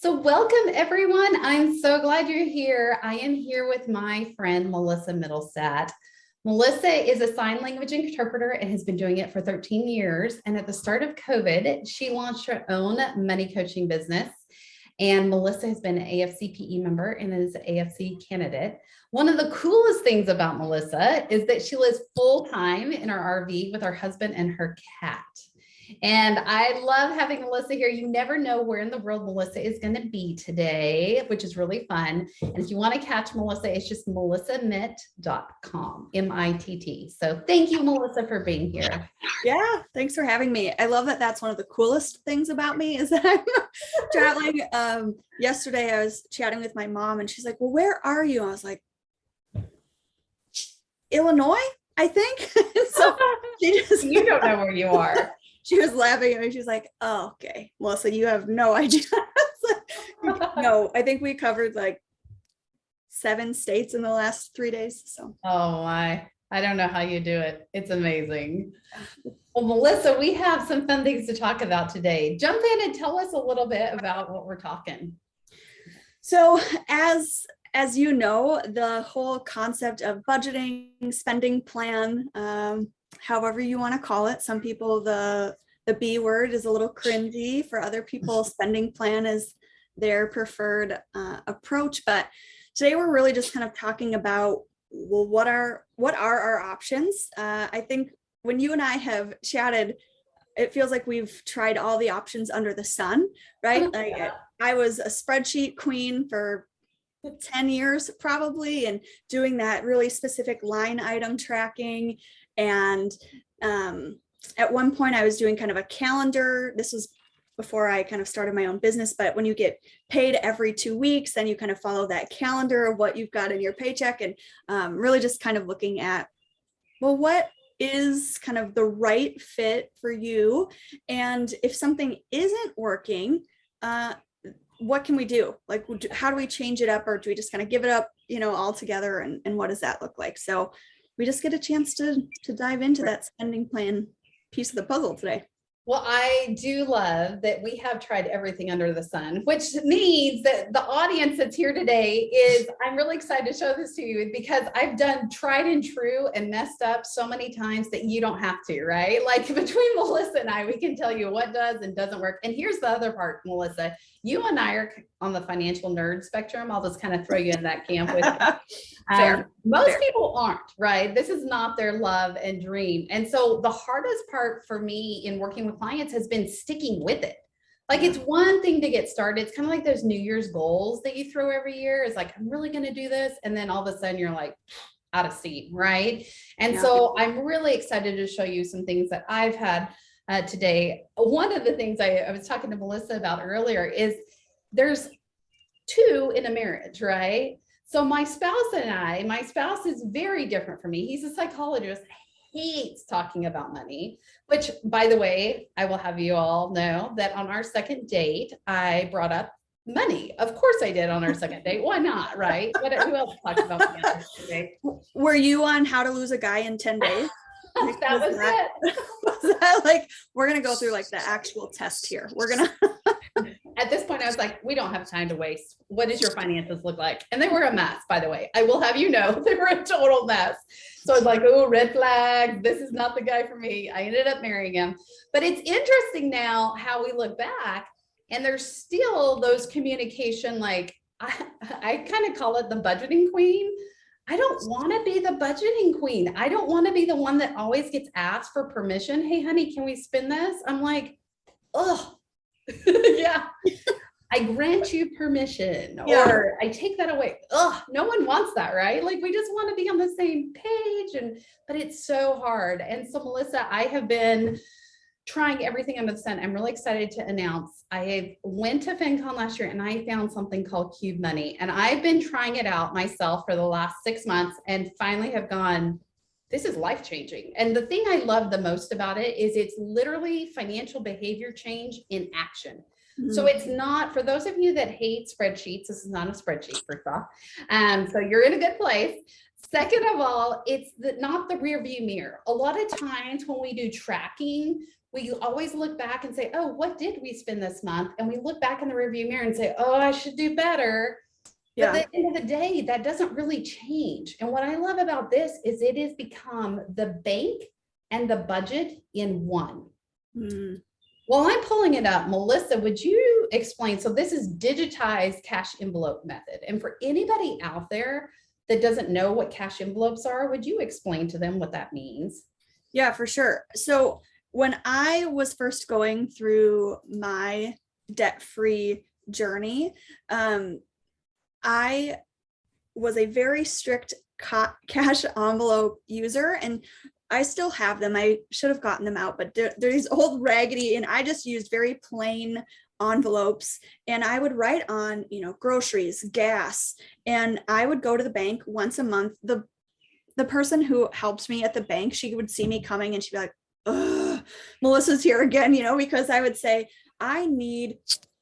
So welcome everyone. I'm so glad you're here. I am here with my friend, Melissa Middlestat. Melissa is a sign language interpreter and has been doing it for 13 years. And at the start of COVID, she launched her own money coaching business. And Melissa has been an AFCPE member and is an AFC candidate. One of the coolest things about Melissa is that she lives full-time in her RV with her husband and her cat. And I love having Melissa here. You never know where in the world Melissa is going to be today, which is really fun. And if you want to catch Melissa, it's just melissamitt.com, MITT. So thank you, Melissa, for being here. Yeah, thanks for having me. I love that that's one of the coolest things about me is that I'm traveling. Yesterday, I was chatting with my mom and she's like, well, where are you? I was like, Illinois, I think. So she just, you don't know where you are. She was laughing at me. She was like, oh, okay, Melissa, you have no idea. No, I think we covered like 7 states in the last 3 days. So, oh my, I don't know how you do it. It's amazing. Well, Melissa, we have some fun things to talk about today. Jump in and tell us a little bit about what we're talking. So as you know, the whole concept of budgeting, spending plan, however you want to call it. Some people, the B word is a little cringy. For other people, spending plan is their preferred approach. But today we're really just kind of talking about, well, what are our options? I think when you and I have chatted, it feels like we've tried all the options under the sun, right? Like I was a spreadsheet queen for 10 years probably, and doing that really specific line item tracking. And at one point I was doing kind of a calendar. This was before I kind of started my own business, but when you get paid every 2 weeks, then you kind of follow that calendar of what you've got in your paycheck, and really just kind of looking at, well, what is kind of the right fit for you? And if something isn't working, what can we do? Like, how do we change it up, or do we just kind of give it up, altogether? And what does that look like? So we just get a chance to dive into that spending plan piece of the puzzle today. Well, I do love that we have tried everything under the sun, which means that the audience that's here today is, I'm really excited to show this to you because I've done tried and true and messed up so many times that you don't have to, right? Like between Melissa and I, we can tell you what does and doesn't work. And here's the other part, Melissa, you and I are on the financial nerd spectrum. I'll just kind of throw you in that camp with you. Most people aren't, right? This is not their love and dream. And so the hardest part for me in working with clients has been sticking with it. Like it's one thing to get started. It's kind of like those New Year's goals that you throw every year. It's like, I'm really going to do this. And then all of a sudden you're like out of steam, right? And so I'm really excited to show you some things that I've had today. One of the things I was talking to Melissa about earlier is there's 2 in a marriage, right? So my spouse and I, my spouse is very different from me. He's a psychologist, hates talking about money, which, by the way, I will have you all know that on our second date, I brought up money. Of course I did on our second date. Why not, right? Who else talks about money on our second date? Were you on How to Lose a Guy in 10 Days? That was it. Was that like, we're going to go through like the actual test here. We're going to. At this point, I was like, we don't have time to waste. What does your finances look like? And they were a mess, by the way. I will have you know, they were a total mess. So I was like, oh, red flag. This is not the guy for me. I ended up marrying him. But it's interesting now how we look back, and there's still those communication, like I kind of call it the budgeting queen. I don't want to be the budgeting queen. I don't want to be the one that always gets asked for permission. Hey, honey, can we spend this? I'm like, oh, yeah. I grant you permission, or I take that away. Ugh, no one wants that, right? Like we just want to be on the same page, but it's so hard. And so, Melissa, I have been trying everything under the sun. I'm really excited to announce I went to FinCon last year and I found something called Cube Money, and I've been trying it out myself for the last 6 months and finally have gone, this is life-changing. And the thing I love the most about it is it's literally financial behavior change in action. So it's not, for those of you that hate spreadsheets, this is not a spreadsheet, first off. So you're in a good place. Second of all, it's not the rear view mirror. A lot of times when we do tracking, we always look back and say, oh, what did we spend this month? And we look back in the review mirror and say, oh, I should do better. But at the end of the day, that doesn't really change. And what I love about this is it has become the bank and the budget in one. While I'm pulling it up, Melissa, would you explain? So this is digitized cash envelope method. And for anybody out there that doesn't know what cash envelopes are, would you explain to them what that means? Yeah, for sure. So when I was first going through my debt-free journey, I was a very strict cash envelope user, and I still have them. I should have gotten them out, but they're these old raggedy, and I just used very plain envelopes, and I would write on, groceries, gas, and I would go to the bank once a month. The person who helps me at the bank, she would see me coming and she'd be like, ugh, Melissa's here again, because I would say, I need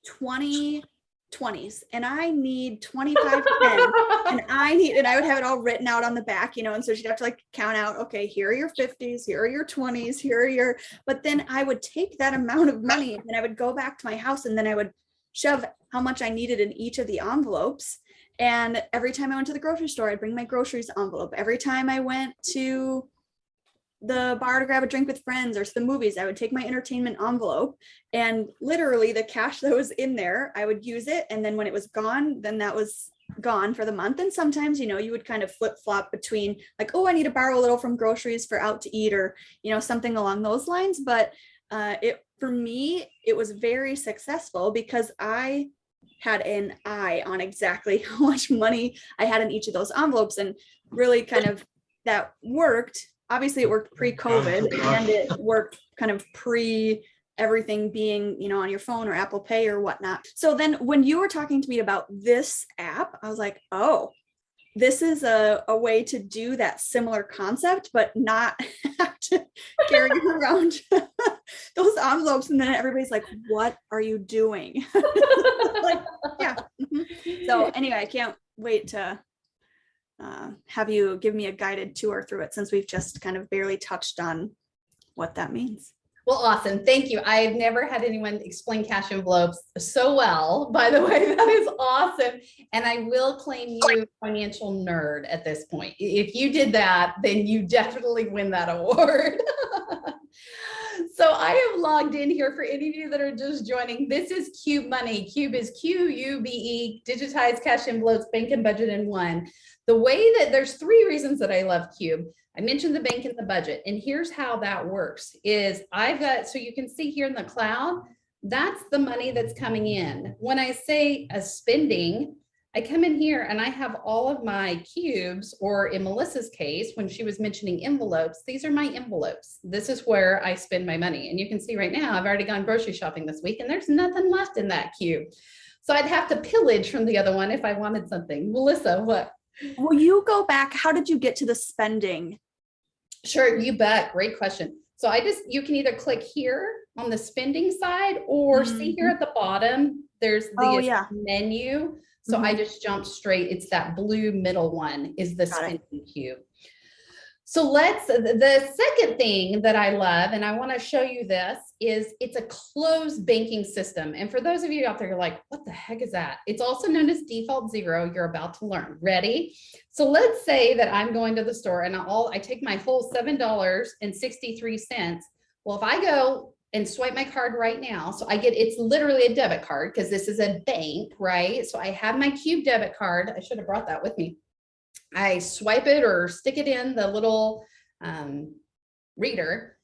20 20s and I need 25 10 and I would have it all written out on the back, and so she'd have to like count out, okay, here are your 50s, here are your 20s, here are your, but then I would take that amount of money and I would go back to my house and then I would shove how much I needed in each of the envelopes. And every time I went to the grocery store, I'd bring my groceries envelope. Every time I went to the bar to grab a drink with friends or to the movies, I would take my entertainment envelope, and literally the cash that was in there, I would use it. And then when it was gone, then that was gone for the month. And sometimes, you would kind of flip flop between like, oh, I need to borrow a little from groceries for out to eat, or, something along those lines. But for me, it was very successful because I had an eye on exactly how much money I had in each of those envelopes, and really kind of that worked. Obviously it worked pre-COVID and it worked kind of pre everything being, on your phone or Apple Pay or whatnot. So then when you were talking to me about this app, I was like, oh, this is a way to do that similar concept, but not have to carry around those envelopes. And then everybody's like, what are you doing? Like, yeah. So anyway, I can't wait to have you give me a guided tour through it, since we've just kind of barely touched on what that means. Well, awesome. Thank you. I've never had anyone explain cash envelopes so well, by the way. That is awesome. And I will claim you financial nerd at this point. If you did that, then you definitely win that award. So I have logged in here for any of you that are just joining. This is Cube Money. Cube is Cube, digitized cash envelopes, bank and budget in one. The way that there's 3 reasons that I love Cube. I mentioned the bank and the budget, and here's how that works is I've got, so you can see here in the cloud, that's the money that's coming in. When I say a spending, I come in here and I have all of my cubes, or in Melissa's case, when she was mentioning envelopes, these are my envelopes. This is where I spend my money. And you can see right now, I've already gone grocery shopping this week and there's nothing left in that cube. So I'd have to pillage from the other one if I wanted something. Melissa, what? Will you go back? How did you get to the spending? Sure, you bet. Great question. So you can either click here on the spending side, or see here at the bottom, there's the menu. So I just jumped straight. It's that blue middle one is the spending cube. So the second thing that I love, and I want to show you this, is it's a closed banking system. And for those of you out there, you're like, what the heck is that? It's also known as default zero. You're about to learn. Ready? So let's say that I'm going to the store and I take my whole $7.63. Well, if I go and swipe my card right now, so it's literally a debit card because this is a bank, right? So I have my Cube debit card. I should have brought that with me. I swipe it or stick it in the little reader.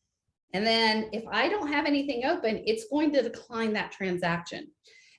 And then if I don't have anything open, it's going to decline that transaction.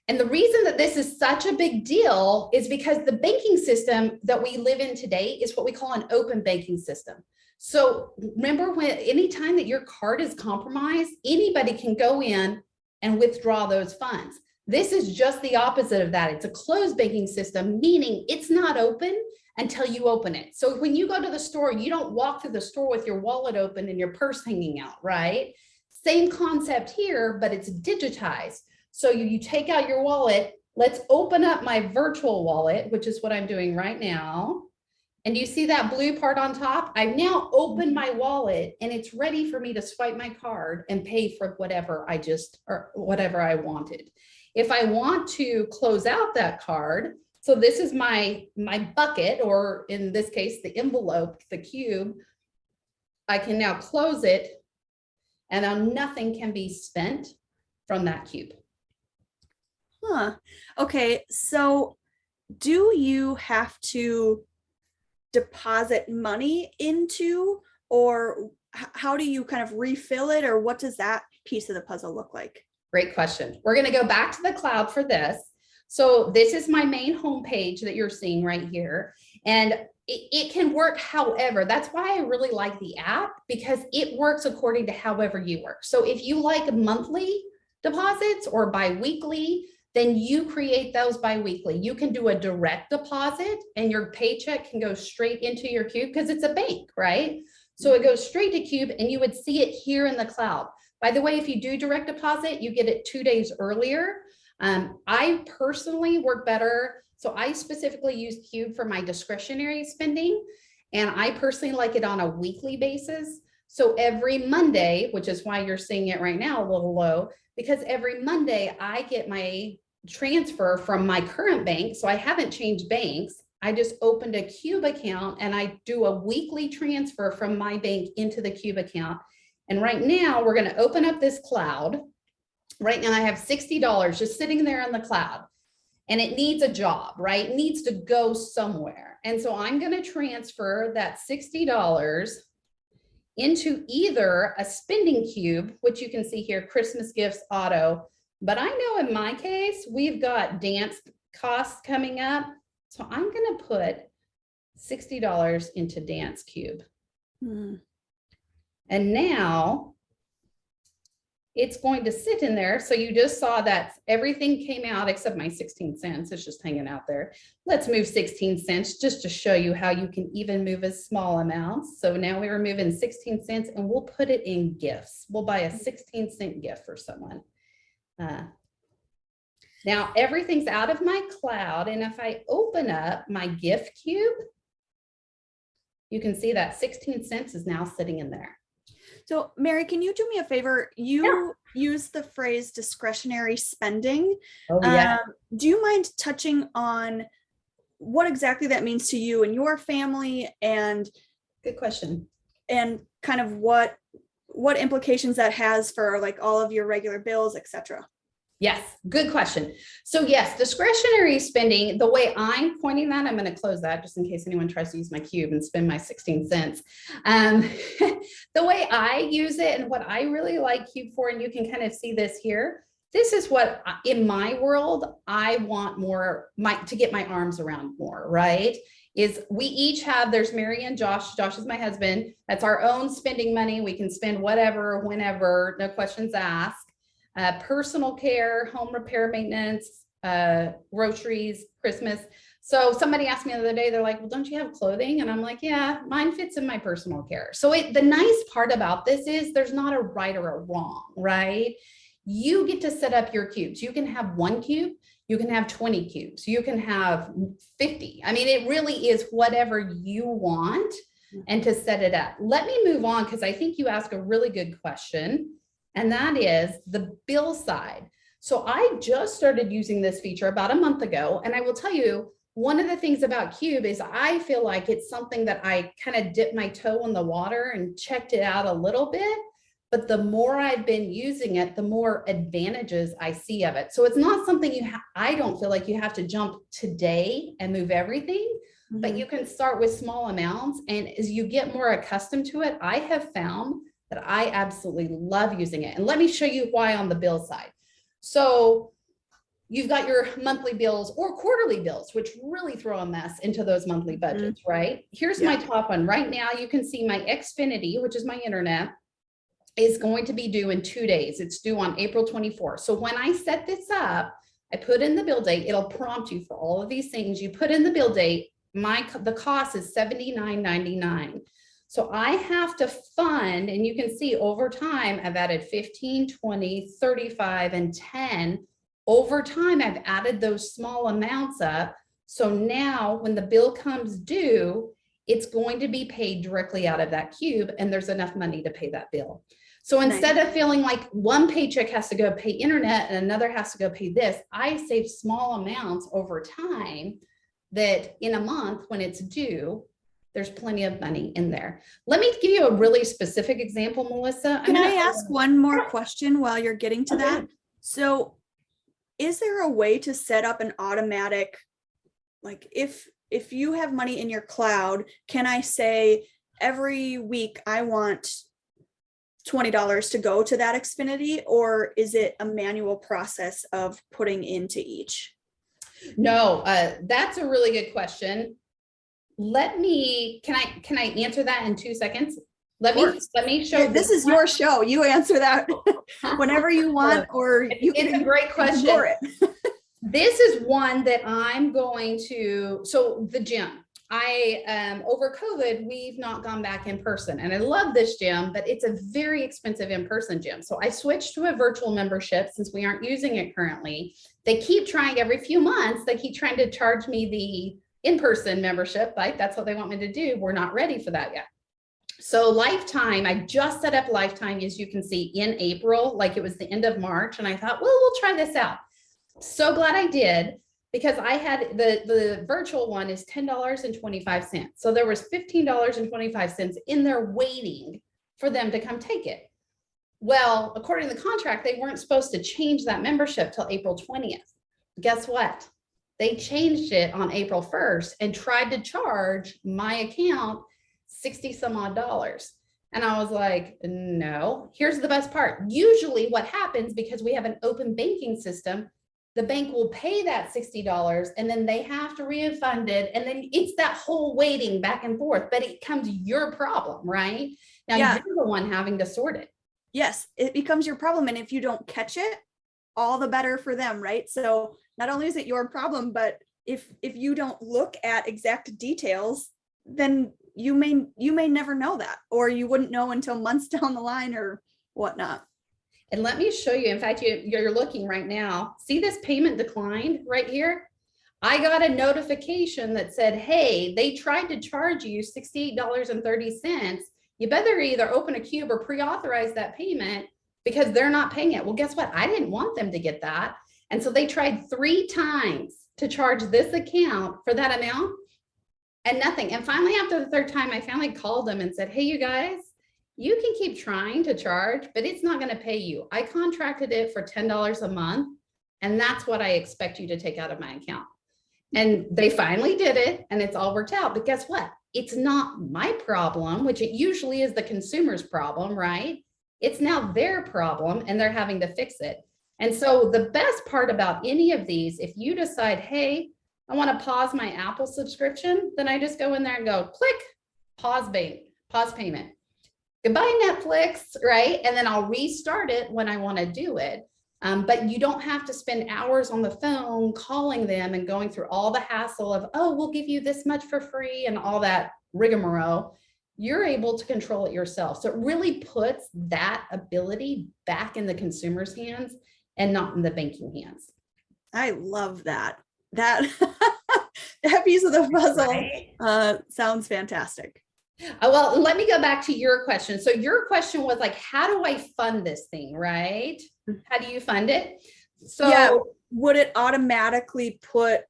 And the reason that this is such a big deal is because the banking system that we live in today is what we call an open banking system. So remember, anytime that your card is compromised, anybody can go in and withdraw those funds. This is just the opposite of that. It's a closed banking system, meaning it's not open until you open it. So when you go to the store, you don't walk through the store with your wallet open and your purse hanging out, right? Same concept here, but it's digitized. So you take out your wallet. Let's open up my virtual wallet, which is what I'm doing right now. And you see that blue part on top? I've now opened my wallet and it's ready for me to swipe my card and pay for whatever or whatever I wanted. If I want to close out that card, so this is my bucket, or in this case, the envelope, the cube, I can now close it and now nothing can be spent from that cube. Huh. Okay, so do you have to deposit money into, or how do you kind of refill it, or what does that piece of the puzzle look like? Great question. We're going to go back to the cloud for this. So this is my main homepage that you're seeing right here. And it can work however. That's why I really like the app, because it works according to however you work. So if you like monthly deposits or biweekly, then you create those biweekly. You can do a direct deposit and your paycheck can go straight into your cube because it's a bank, right? So it goes straight to cube and you would see it here in the cloud. By the way, if you do direct deposit, you get it 2 days earlier. I personally work better. So I specifically use Cube for my discretionary spending, and I personally like it on a weekly basis. So every Monday, which is why you're seeing it right now a little low, because every Monday I get my transfer from my current bank. So I haven't changed banks. I just opened a Cube account and I do a weekly transfer from my bank into the Cube account. And right now we're going to open up this cloud. Right now I have $60 just sitting there in the cloud, and it needs a job, right? It needs to go somewhere. And so I'm going to transfer that $60 into either a spending cube, which you can see here, Christmas gifts, auto. But I know in my case, we've got dance costs coming up. So I'm going to put $60 into dance cube. And now it's going to sit in there. So you just saw that everything came out except my 16 cents. It's just hanging out there. Let's move 16 cents just to show you how you can even move a small amounts. So now we're moving 16 cents and we'll put it in gifts. We'll buy a 16-cent gift for someone. Now everything's out of my cloud. And if I open up my gift cube, you can see that 16 cents is now sitting in there. So Mary, can you do me a favor? You use the phrase discretionary spending. Oh, yeah. Do you mind touching on what exactly that means to you and your family, and good question, and kind of what implications that has for like all of your regular bills, etc.? Yes, good question. So yes, discretionary spending, the way I'm pointing that, I'm going to close that just in case anyone tries to use my cube and spend my 16 cents. The way I use it and what I really like Cube for, and you can kind of see this here, this is what in my world, I want more to get my arms around more, right? Is we each have, there's Mary and Josh. Josh is my husband. That's our own spending money. We can spend whatever, whenever, no questions asked. Personal care, home repair, maintenance, groceries, Christmas. So somebody asked me the other day, they're like, well, don't you have clothing? And I'm like, yeah, mine fits in my personal care. So the nice part about this is there's not a right or a wrong, right? You get to set up your cubes. You can have 1 cube, you can have 20 cubes, you can have 50. I mean, it really is whatever you want and to set it up. Let me move on because I think you asked a really good question. And that is the bill side. So I just started using this feature about a month ago. And I will tell you, one of the things about Cube is I feel like it's something that I kind of dipped my toe in the water and checked it out a little bit. But the more I've been using it, the more advantages I see of it. So it's not something I don't feel like you have to jump today and move everything, but you can start with small amounts. And as you get more accustomed to it, I have found that I absolutely love using it. And let me show you why on the bill side. So you've got your monthly bills or quarterly bills, which really throw a mess into those monthly budgets, right? Here's my top one. Right now, you can see my Xfinity, which is my internet, is going to be due in 2 days. It's due on April 24th. So when I set this up, I put in the bill date. It'll prompt you for all of these things. You put in the bill date. The cost is $79.99. So I have to fund, and you can see over time, I've added 15, 20, 35, and 10. Over time, I've added those small amounts up. So now when the bill comes due, it's going to be paid directly out of that cube, and there's enough money to pay that bill. So instead of feeling like one paycheck has to go pay internet and another has to go pay this, I save small amounts over time that in a month when it's due, there's plenty of money in there. Let me give you a really specific example, Melissa. Can I ask one more question while you're getting to that? So is there a way to set up an automatic, like if you have money in your cloud, can I say every week I want $20 to go to that Xfinity, or is it a manual process of putting into each? No, that's a really good question. Can I answer that in 2 seconds? Let me show. This is your show. You answer that whenever you want, or it's a great question. This is one that I'm going to, so the gym. Over COVID, we've not gone back in person, and I love this gym, but it's a very expensive in-person gym. So I switched to a virtual membership since we aren't using it currently. They keep trying every few months, they keep trying to charge me the in-person membership, like that's what they want me to do. We're not ready for that yet. So Lifetime, I just set up Lifetime, as you can see, in April, like it was the end of March. And I thought, well, we'll try this out. So glad I did, because I had the virtual one is $10.25. So there was $15.25 in there waiting for them to come take it. Well, according to the contract, they weren't supposed to change that membership till April 20th. Guess what? They changed it on April 1st and tried to charge my account 60 some odd dollars. And I was like, no. Here's the best part. Usually what happens, because we have an open banking system, the bank will pay that $60 and then they have to refund it. And then it's that whole waiting back and forth, but it becomes your problem, right? Now you're the one having to sort it. Yes, it becomes your problem. And if you don't catch it, all the better for them, right? So not only is it your problem, but if you don't look at exact details, then you may never know that, or you wouldn't know until months down the line or whatnot. And let me show you, in fact, you're looking right now. See this payment declined right here? I got a notification that said, hey, they tried to charge you $68.30. You better either open a cube or pre-authorize that payment because they're not paying it. Well, guess what? I didn't want them to get that. And so they tried 3 times to charge this account for that amount and nothing. And finally, after the 3rd time, I finally called them and said, hey, you guys, you can keep trying to charge, but it's not going to pay you. I contracted it for $10 a month, and that's what I expect you to take out of my account. And they finally did it, and it's all worked out. But guess what? It's not my problem, which it usually is the consumer's problem, right? It's now their problem, and they're having to fix it. And so the best part about any of these, if you decide, hey, I want to pause my Apple subscription, then I just go in there and go, click, pause payment. Goodbye, Netflix, right? And then I'll restart it when I want to do it. But you don't have to spend hours on the phone calling them and going through all the hassle of, oh, we'll give you this much for free and all that rigmarole. You're able to control it yourself. So it really puts that ability back in the consumer's hands and not in the banking hands. I love that. That piece of the puzzle sounds fantastic. Well, let me go back to your question. So your question was like, how do I fund this thing, right? How do you fund it? So yeah, would it automatically put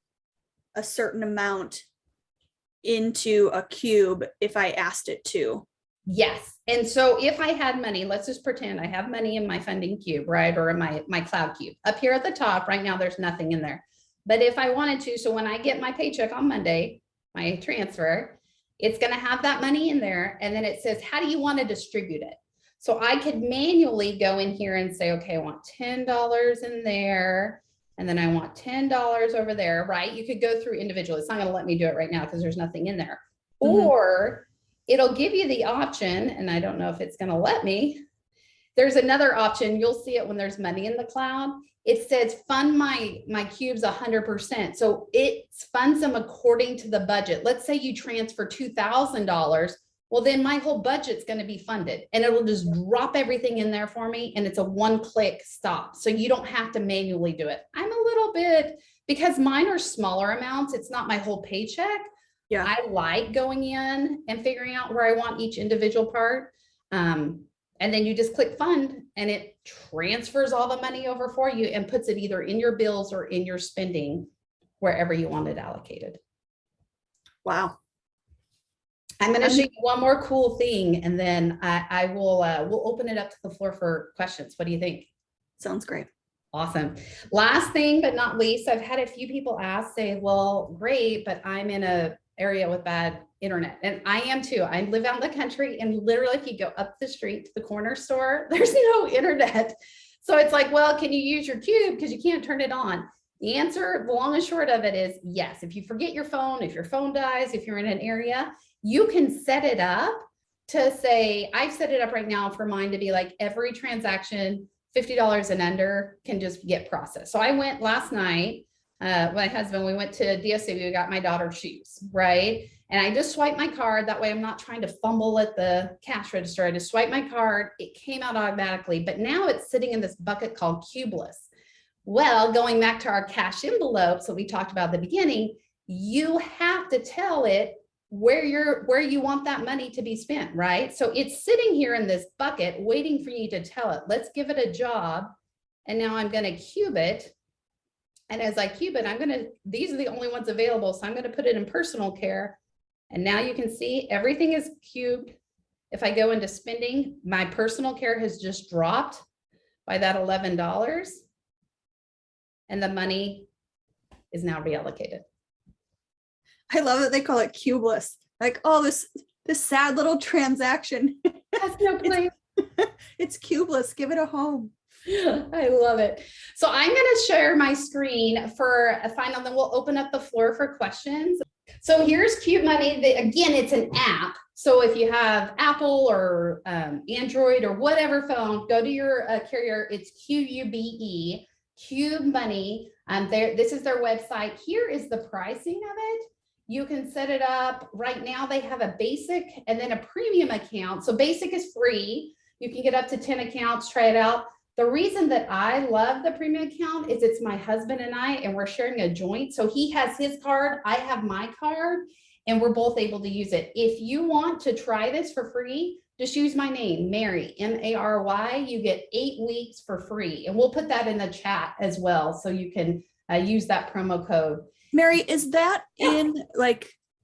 a certain amount into a cube if I asked it to? Yes. And so if I had money, let's just pretend I have money in my funding cube, right? Or in my cloud cube. Up here at the top right now, there's nothing in there. But if I wanted to, so when I get my paycheck on Monday, my transfer, it's going to have that money in there. And then it says, how do you want to distribute it? So I could manually go in here and say, okay, I want $10 in there. And then I want $10 over there, right? You could go through individually. It's not going to let me do it right now because there's nothing in there. Mm-hmm. Or it'll give you the option, and I don't know if it's going to let me. There's another option. You'll see it when there's money in the cloud. It says fund my cubes 100%. So it funds them according to the budget. Let's say you transfer $2,000. Well, then my whole budget's going to be funded, and it'll just drop everything in there for me. And it's a one-click stop. So you don't have to manually do it. I'm a little bit, because mine are smaller amounts. It's not my whole paycheck. Yeah. I like going in and figuring out where I want each individual part. And then you just click fund and it transfers all the money over for you and puts it either in your bills or in your spending, wherever you want it allocated. Wow. I'm going to show you one more cool thing, and then I will we'll open it up to the floor for questions. What do you think? Sounds great. Awesome. Last thing, but not least, I've had a few people say, well, great, but I'm in a area with bad internet. And I am too. I live out in the country, and literally if you go up the street to the corner store, there's no internet. So it's like, well, can you use your cube? Because you can't turn it on. The answer, the long and short of it is yes. If you forget your phone, if your phone dies, if you're in an area, you can set it up to say, I've set it up right now for mine to be like every transaction, $50 and under can just get processed. So I went last night, my husband, we went to DSW, we got my daughter shoes, right? And I just swiped my card. That way I'm not trying to fumble at the cash register. I just swiped my card. It came out automatically, but now it's sitting in this bucket called Cubeless. Well, going back to our cash envelopes that we talked about at the beginning, you have to tell it where you want that money to be spent, right? So it's sitting here in this bucket waiting for you to tell it. Let's give it a job. And now I'm going to cube it. And as I cube it, these are the only ones available. So I'm going to put it in personal care. And now you can see everything is cubed. If I go into spending, my personal care has just dropped by that $11. And the money is now reallocated. I love that they call it cubeless. Like, oh, this sad little transaction. That's no place. It's cubeless. Give it a home. I love it. So I'm going to share my screen for a final, then we'll open up the floor for questions. So here's Cube Money. Again, it's an app. So if you have Apple or Android or whatever phone, go to your carrier. It's QUBE, Cube Money. This is their website. Here is the pricing of it. You can set it up. Right now they have a basic and then a premium account. So basic is free. You can get up to 10 accounts, try it out. The reason that I love the premium account is it's my husband and I, and we're sharing a joint. So he has his card, I have my card, and we're both able to use it. If you want to try this for free, just use my name, Mary, M-A-R-Y. You get 8 weeks for free. And we'll put that in the chat as well. So you can use that promo code. Mary, is that in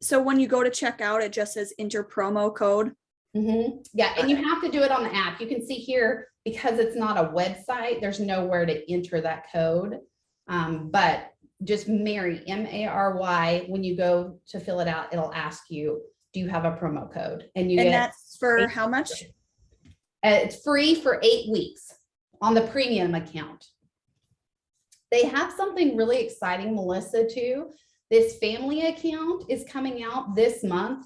so when you go to check out, it just says enter promo code? Mm-hmm. Yeah, and you have to do it on the app. You can see here, because it's not a website, there's nowhere to enter that code. But just Mary, M-A-R-Y, when you go to fill it out, it'll ask you, do you have a promo code? And that's for how much? It's free for 8 weeks on the premium account. They have something really exciting, Melissa, too. This family account is coming out this month.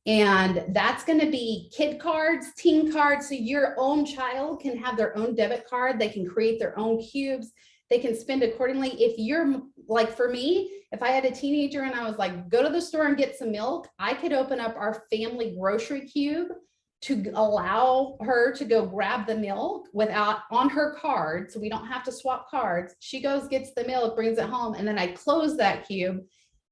And that's going to be kid cards, teen cards. So your own child can have their own debit card. They can create their own cubes. They can spend accordingly. If you're like, for me, if I had a teenager and I was like, go to the store and get some milk, I could open up our family grocery cube to allow her to go grab the milk on her card. So we don't have to swap cards. She goes, gets the milk, brings it home. And then I close that cube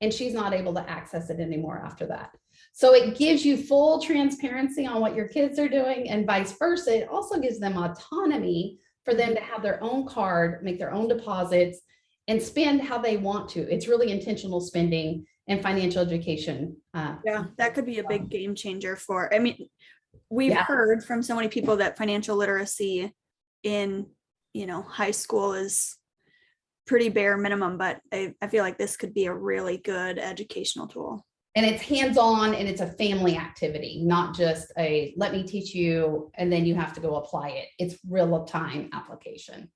and she's not able to access it anymore after that. So it gives you full transparency on what your kids are doing and vice versa. It also gives them autonomy for them to have their own card, make their own deposits, and spend how they want to. It's really intentional spending and financial education. Yeah, that could be a big game changer we've heard from so many people that financial literacy in, high school is pretty bare minimum, but I feel like this could be a really good educational tool. And it's hands-on and it's a family activity, not just let me teach you and then you have to go apply it. It's real time application.